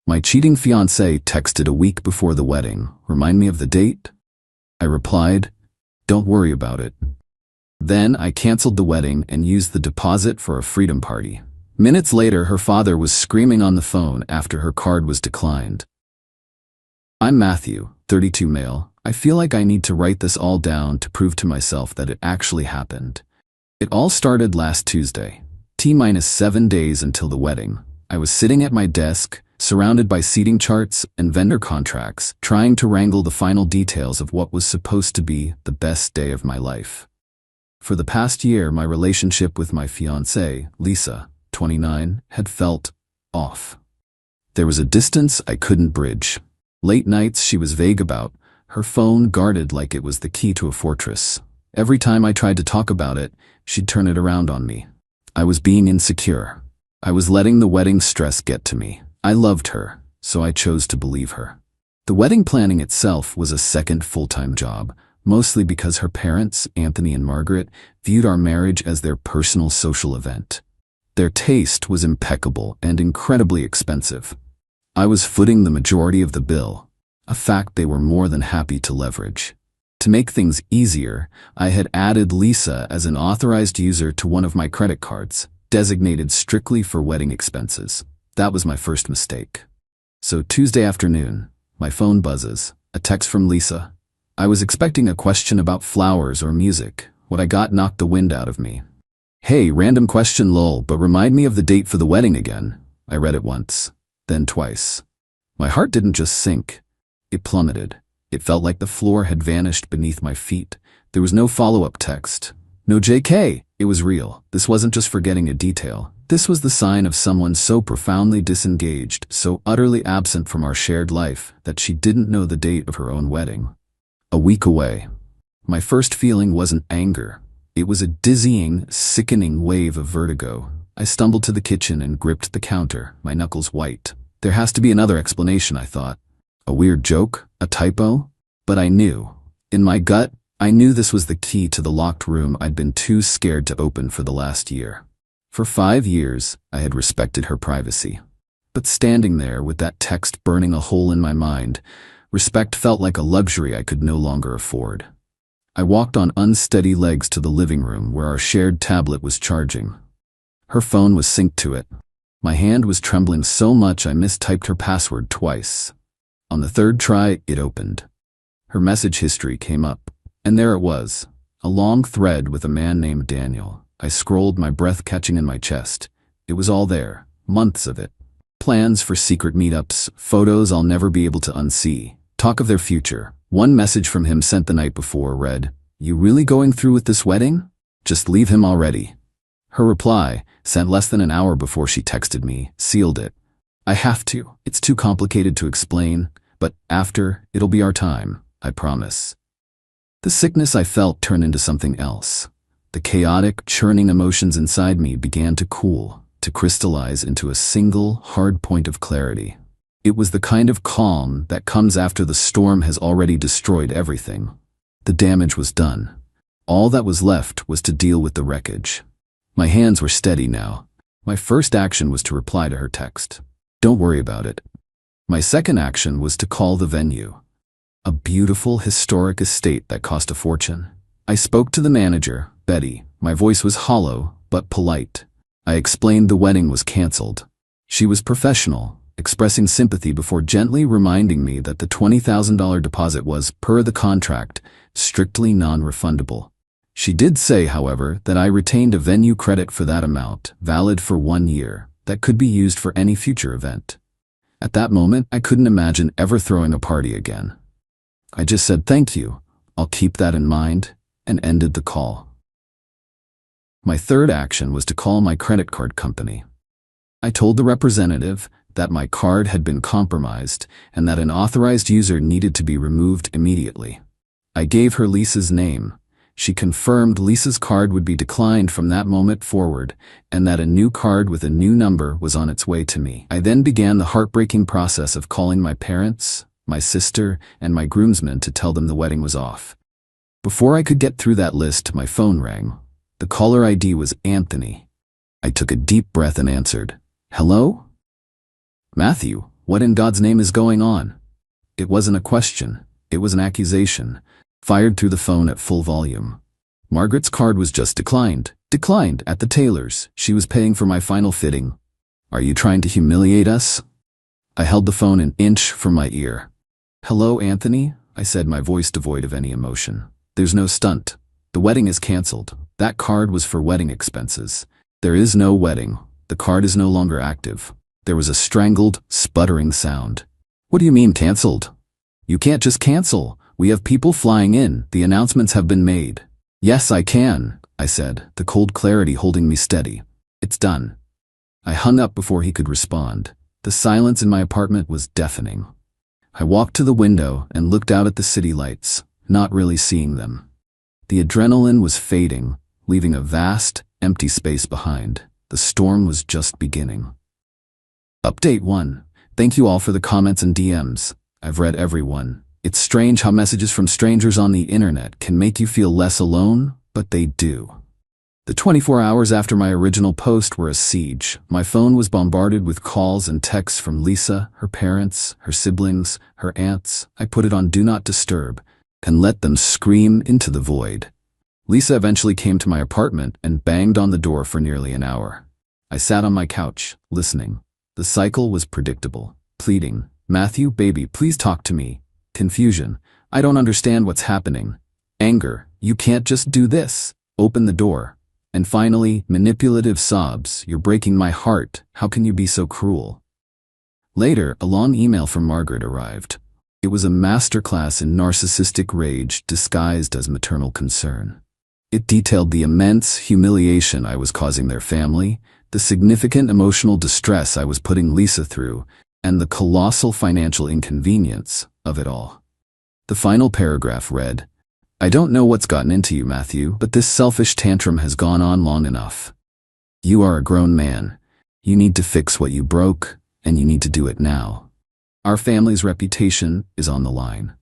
My cheating fiancé texted a week before the wedding. Remind me of the date? I replied, don't worry about it. Then I canceled the wedding and used the deposit for a freedom party. Minutes later, her father was screaming on the phone after her card was declined. I'm Matthew, 32 male. I feel like I need to write this all down to prove to myself that it actually happened. It all started last Tuesday. T-7 days until the wedding. I was sitting at my desk, surrounded by seating charts and vendor contracts, trying to wrangle the final details of what was supposed to be the best day of my life. For the past year, my relationship with my fiancée, Lisa, 29, had felt off. There was a distance I couldn't bridge. Late nights she was vague about, her phone guarded like it was the key to a fortress. Every time I tried to talk about it, she'd turn it around on me. I was being insecure. I was letting the wedding stress get to me. I loved her, so I chose to believe her. The wedding planning itself was a second full-time job, mostly because her parents, Anthony and Margaret, viewed our marriage as their personal social event. Their taste was impeccable and incredibly expensive. I was footing the majority of the bill, a fact they were more than happy to leverage. To make things easier, I had added Lisa as an authorized user to one of my credit cards, designated strictly for wedding expenses. That was my first mistake. So Tuesday afternoon, my phone buzzes, a text from Lisa. I was expecting a question about flowers or music. What I got knocked the wind out of me. Hey, random question lol, but remind me of the date for the wedding again. I read it once, then twice. My heart didn't just sink, it plummeted. It felt like the floor had vanished beneath my feet. There was no follow-up text. No JK. It was real. This wasn't just forgetting a detail. This was the sign of someone so profoundly disengaged, so utterly absent from our shared life, that she didn't know the date of her own wedding. A week away. My first feeling wasn't anger. It was a dizzying, sickening wave of vertigo. I stumbled to the kitchen and gripped the counter, my knuckles white. There has to be another explanation, I thought. A weird joke? A typo? But I knew. In my gut, I knew this was the key to the locked room I'd been too scared to open for the last year. For 5 years, I had respected her privacy. But standing there with that text burning a hole in my mind, respect felt like a luxury I could no longer afford. I walked on unsteady legs to the living room where our shared tablet was charging. Her phone was synced to it. My hand was trembling so much I mistyped her password twice. On the third try, it opened. Her message history came up, and there it was, a long thread with a man named Daniel. I scrolled, my breath catching in my chest. It was all there, months of it. Plans for secret meetups, photos I'll never be able to unsee, talk of their future. One message from him sent the night before read, "You really going through with this wedding? Just leave him already." Her reply, sent less than an hour before she texted me, sealed it. I have to. It's too complicated to explain, but after, it'll be our time, I promise. The sickness I felt turned into something else. The chaotic, churning emotions inside me began to cool, to crystallize into a single, hard point of clarity. It was the kind of calm that comes after the storm has already destroyed everything. The damage was done. All that was left was to deal with the wreckage. My hands were steady now. My first action was to reply to her text. Don't worry about it. My second action was to call the venue. A beautiful, historic estate that cost a fortune. I spoke to the manager, Betty. My voice was hollow, but polite. I explained the wedding was canceled. She was professional, expressing sympathy before gently reminding me that the $20,000 deposit was, per the contract, strictly non-refundable. She did say, however, that I retained a venue credit for that amount, valid for 1 year, that could be used for any future event. At that moment, I couldn't imagine ever throwing a party again. I just said thank you, I'll keep that in mind, and ended the call. My third action was to call my credit card company. I told the representative that my card had been compromised and that an authorized user needed to be removed immediately. I gave her Lisa's name. She confirmed Lisa's card would be declined from that moment forward and that a new card with a new number was on its way to me. I then began the heartbreaking process of calling my parents, my sister, and my groomsmen to tell them the wedding was off. Before I could get through that list, my phone rang. The caller ID was Anthony. I took a deep breath and answered, "Hello?" "Matthew, What in God's name is going on? It wasn't a question. It was an accusation, fired through the phone at full volume. Margaret's card was just declined. Declined at the tailor's. She was paying for my final fitting. Are you trying to humiliate us? I held the phone an inch from my ear. Hello, Anthony, I said, my voice devoid of any emotion. There's no stunt. The wedding is canceled. That card was for wedding expenses. There is no wedding. The card is no longer active. There was a strangled, sputtering sound. What do you mean canceled? You can't just cancel. We have people flying in. The announcements have been made. Yes, I can, I said, the cold clarity holding me steady. It's done. I hung up before he could respond. The silence in my apartment was deafening. I walked to the window and looked out at the city lights, not really seeing them. The adrenaline was fading, leaving a vast, empty space behind. The storm was just beginning. Update 1. Thank you all for the comments and DMs. I've read every one. It's strange how messages from strangers on the internet can make you feel less alone, but they do. The 24 hours after my original post were a siege. My phone was bombarded with calls and texts from Lisa, her parents, her siblings, her aunts. I put it on Do Not Disturb and let them scream into the void. Lisa eventually came to my apartment and banged on the door for nearly an hour. I sat on my couch, listening. The cycle was predictable. Pleading, Matthew, baby, please talk to me. Confusion, I don't understand what's happening. Anger, you can't just do this. Open the door. And finally, manipulative sobs, you're breaking my heart. How can you be so cruel? Later, a long email from Margaret arrived. It was a masterclass in narcissistic rage disguised as maternal concern. It detailed the immense humiliation I was causing their family, the significant emotional distress I was putting Lisa through, and the colossal financial inconvenience of it all. The final paragraph read, I don't know what's gotten into you, Matthew, but this selfish tantrum has gone on long enough. You are a grown man. You need to fix what you broke, and you need to do it now. Our family's reputation is on the line.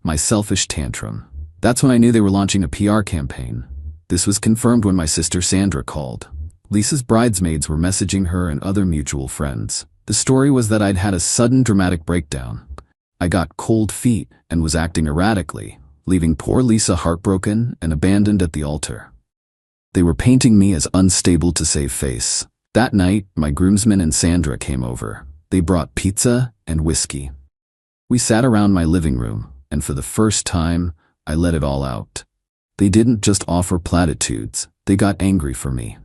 My selfish tantrum. That's when I knew they were launching a PR campaign. This was confirmed when my sister Sandra called. Lisa's bridesmaids were messaging her and other mutual friends. The story was that I'd had a sudden dramatic breakdown. I got cold feet and was acting erratically, leaving poor Lisa heartbroken and abandoned at the altar. They were painting me as unstable to save face. That night, my groomsmen and Sandra came over. They brought pizza and whiskey. We sat around my living room, and for the first time, I let it all out. They didn't just offer platitudes, they got angry for me.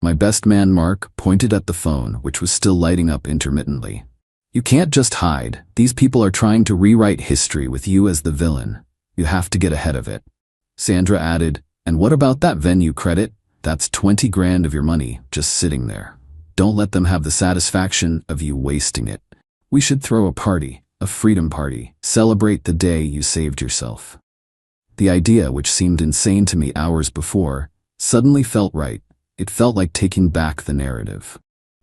My best man Mark pointed at the phone, which was still lighting up intermittently. You can't just hide. These people are trying to rewrite history with you as the villain. You have to get ahead of it. Sandra added, and what about that venue credit? That's 20 grand of your money just sitting there. Don't let them have the satisfaction of you wasting it. We should throw a party, a freedom party, celebrate the day you saved yourself. The idea, which seemed insane to me hours before, suddenly felt right. It felt like taking back the narrative.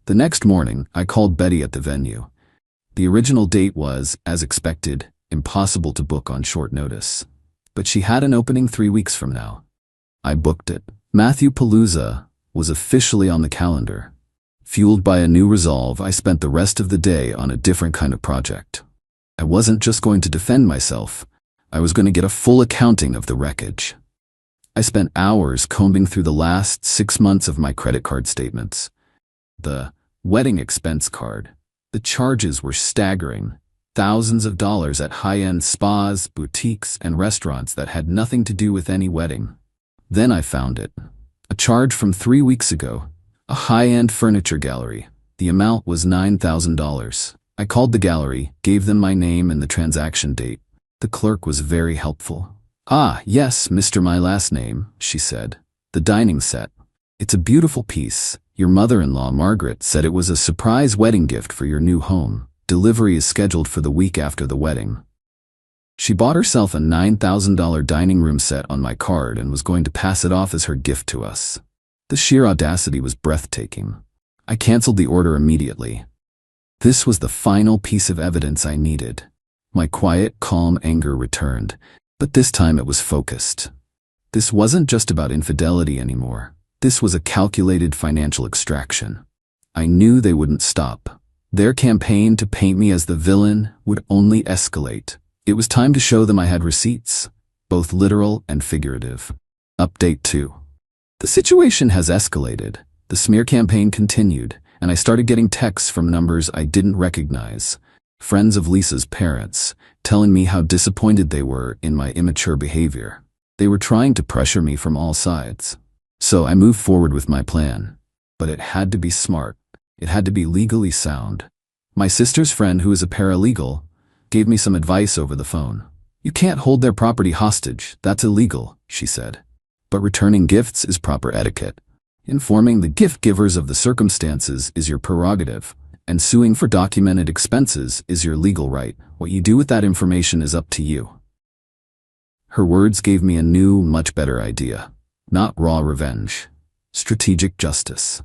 The next morning, I called Betty at the venue. The original date was, as expected, impossible to book on short notice. But she had an opening 3 weeks from now. I booked it. Matthew Palooza was officially on the calendar. Fueled by a new resolve, I spent the rest of the day on a different kind of project. I wasn't just going to defend myself. I was going to get a full accounting of the wreckage. I spent hours combing through the last 6 months of my credit card statements. The wedding expense card. The charges were staggering. Thousands of dollars at high-end spas, boutiques, and restaurants that had nothing to do with any wedding. Then I found it. A charge from 3 weeks ago. A high-end furniture gallery. The amount was $9,000. I called the gallery, gave them my name and the transaction date. The clerk was very helpful. Ah, yes, Mr. My last name, she said. The dining set. It's a beautiful piece. Your mother-in-law, Margaret, said it was a surprise wedding gift for your new home. Delivery is scheduled for the week after the wedding. She bought herself a $9,000 dining room set on my card and was going to pass it off as her gift to us. The sheer audacity was breathtaking. I canceled the order immediately. This was the final piece of evidence I needed. My quiet, calm anger returned, but this time it was focused. This wasn't just about infidelity anymore. This was a calculated financial extraction. I knew they wouldn't stop. Their campaign to paint me as the villain would only escalate. It was time to show them I had receipts, both literal and figurative. Update 2. The situation has escalated. The smear campaign continued, and I started getting texts from numbers I didn't recognize. Friends of Lisa's parents, telling me how disappointed they were in my immature behavior. They were trying to pressure me from all sides. So I moved forward with my plan. But it had to be smart. It had to be legally sound. My sister's friend, who is a paralegal, gave me some advice over the phone. You can't hold their property hostage. That's illegal, she said. But returning gifts is proper etiquette. Informing the gift givers of the circumstances is your prerogative, and suing for documented expenses is your legal right. What you do with that information is up to you. Her words gave me a new, much better idea. Not raw revenge. Strategic justice.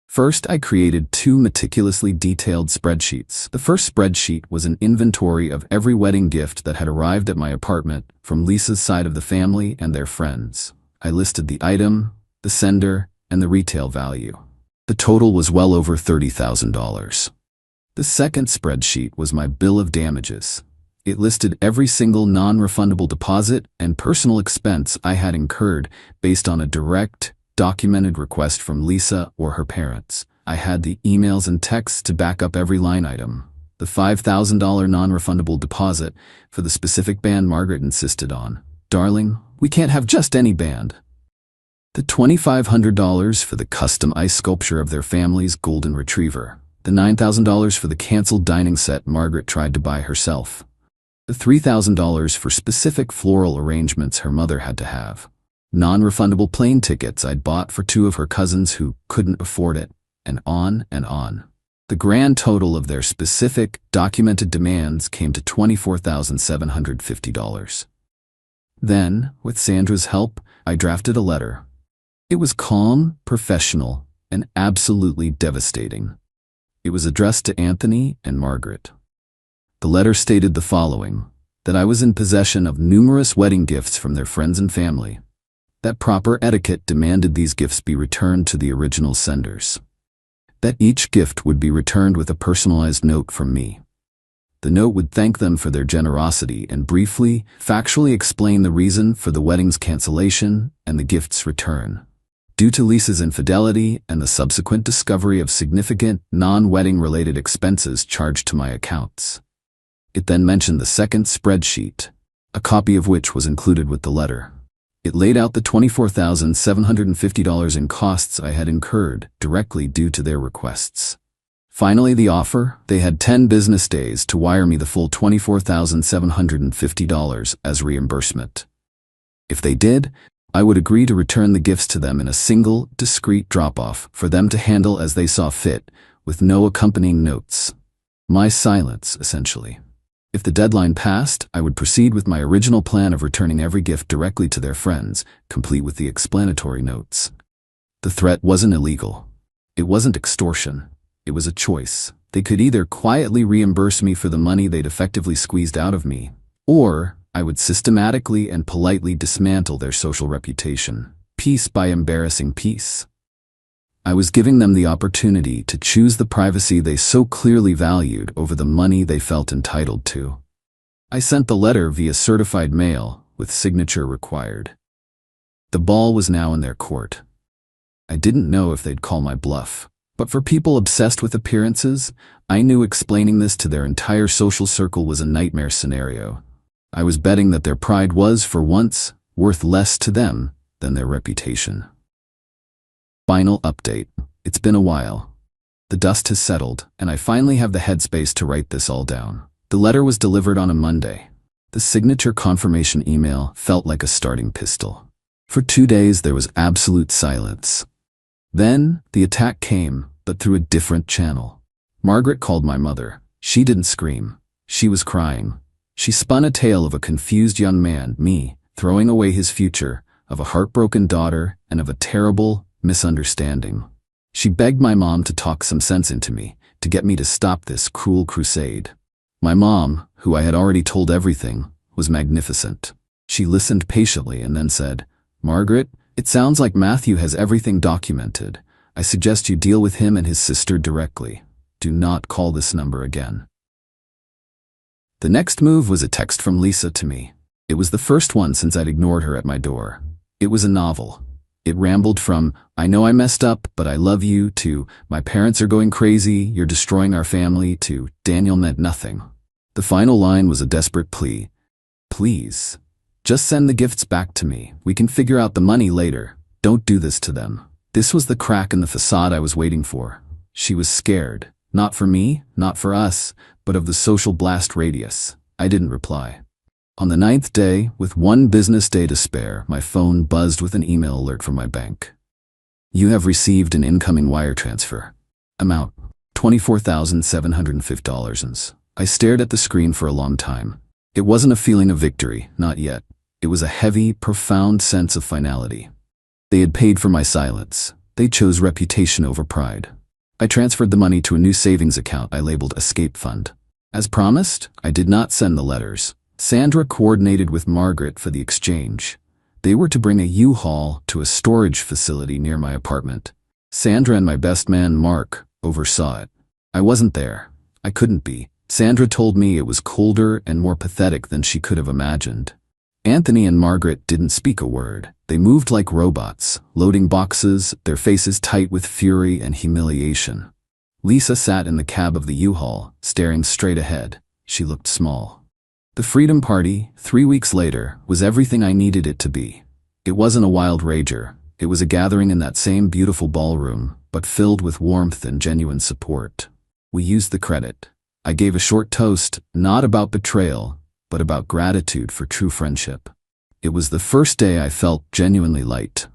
First, I created 2 meticulously detailed spreadsheets. The first spreadsheet was an inventory of every wedding gift that had arrived at my apartment from Lisa's side of the family and their friends. I listed the item, the sender, and the retail value. The total was well over $30,000. The second spreadsheet was my bill of damages. It listed every single non-refundable deposit and personal expense I had incurred based on a direct, documented request from Lisa or her parents. I had the emails and texts to back up every line item. The $5,000 non-refundable deposit for the specific band Margaret insisted on. Darling, we can't have just any band. The $2,500 for the custom ice sculpture of their family's golden retriever. The $9,000 for the canceled dining set Margaret tried to buy herself. The $3,000 for specific floral arrangements her mother had to have. Non-refundable plane tickets I'd bought for 2 of her cousins who couldn't afford it, and on and on. The grand total of their specific, documented demands came to $24,750. Then, with Sandra's help, I drafted a letter. It was calm, professional, and absolutely devastating. It was addressed to Anthony and Margaret. The letter stated the following: that I was in possession of numerous wedding gifts from their friends and family. That proper etiquette demanded these gifts be returned to the original senders. That each gift would be returned with a personalized note from me. The note would thank them for their generosity and briefly, factually explain the reason for the wedding's cancellation and the gift's return. Due to Lisa's infidelity and the subsequent discovery of significant, non-wedding related expenses charged to my accounts. It then mentioned the second spreadsheet, a copy of which was included with the letter. It laid out the $24,750 in costs I had incurred directly due to their requests. Finally, the offer: they had 10 business days to wire me the full $24,750 as reimbursement. If they did, I would agree to return the gifts to them in a single, discreet drop-off for them to handle as they saw fit, with no accompanying notes. My silence, essentially. If the deadline passed, I would proceed with my original plan of returning every gift directly to their friends, complete with the explanatory notes. The threat wasn't illegal. It wasn't extortion. It was a choice. They could either quietly reimburse me for the money they'd effectively squeezed out of me, or I would systematically and politely dismantle their social reputation, piece by embarrassing piece. I was giving them the opportunity to choose the privacy they so clearly valued over the money they felt entitled to. I sent the letter via certified mail, with signature required. The ball was now in their court. I didn't know if they'd call my bluff, but for people obsessed with appearances, I knew explaining this to their entire social circle was a nightmare scenario. I was betting that their pride was, for once, worth less to them than their reputation. Final update. It's been a while. The dust has settled, and I finally have the headspace to write this all down. The letter was delivered on a Monday. The signature confirmation email felt like a starting pistol. For 2 days there was absolute silence. Then, the attack came, but through a different channel. Margaret called my mother. She didn't scream. She was crying. She spun a tale of a confused young man, me, throwing away his future, of a heartbroken daughter, and of a terrible misunderstanding. She begged my mom to talk some sense into me, to get me to stop this cruel crusade. My mom, who I had already told everything, was magnificent. She listened patiently and then said, "Margaret, it sounds like Matthew has everything documented. I suggest you deal with him and his sister directly. Do not call this number again. The next move was a text from Lisa to me. It was the first one since I'd ignored her at my door. It was a novel. It rambled from, I know I messed up, but I love you, to, my parents are going crazy, you're destroying our family, to, Daniel meant nothing. The final line was a desperate plea. Please, just send the gifts back to me. We can figure out the money later. Don't do this to them. This was the crack in the facade I was waiting for. She was scared. Not for me, not for us, but of the social blast radius. I didn't reply. On the 9th day, with 1 business day to spare, my phone buzzed with an email alert from my bank. You have received an incoming wire transfer. Amount, $24,750. I stared at the screen for a long time. It wasn't a feeling of victory, not yet. It was a heavy, profound sense of finality. They had paid for my silence. They chose reputation over pride. I transferred the money to a new savings account I labeled Escape Fund. As promised, I did not send the letters. Sandra coordinated with Margaret for the exchange. They were to bring a U-Haul to a storage facility near my apartment. Sandra and my best man, Mark, oversaw it. I wasn't there. I couldn't be. Sandra told me it was colder and more pathetic than she could have imagined. Anthony and Margaret didn't speak a word. They moved like robots, loading boxes, their faces tight with fury and humiliation. Lisa sat in the cab of the U-Haul, staring straight ahead. She looked small. The Freedom Party, 3 weeks later, was everything I needed it to be. It wasn't a wild rager. It was a gathering in that same beautiful ballroom, but filled with warmth and genuine support. We used the credit. I gave a short toast, not about betrayal, but about gratitude for true friendship. It was the first day I felt genuinely light.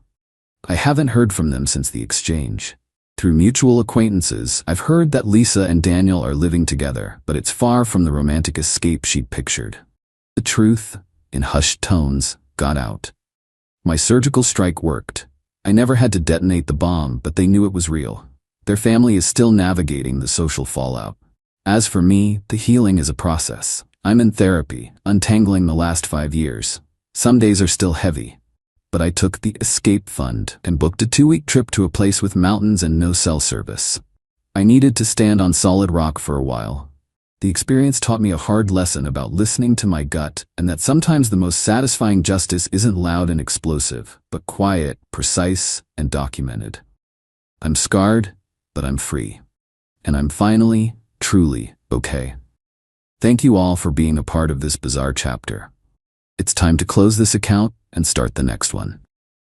I haven't heard from them since the exchange. Through mutual acquaintances, I've heard that Lisa and Daniel are living together, but it's far from the romantic escape she'd pictured. The truth, in hushed tones, got out. My surgical strike worked. I never had to detonate the bomb, but they knew it was real. Their family is still navigating the social fallout. As for me, the healing is a process. I'm in therapy, untangling the last 5 years. Some days are still heavy. But I took the Escape Fund and booked a 2-week trip to a place with mountains and no cell service. I needed to stand on solid rock for a while. The experience taught me a hard lesson about listening to my gut, and that sometimes the most satisfying justice isn't loud and explosive, but quiet, precise, and documented. I'm scarred, but I'm free. And I'm finally, truly, okay. Thank you all for being a part of this bizarre chapter. It's time to close this account and start the next one.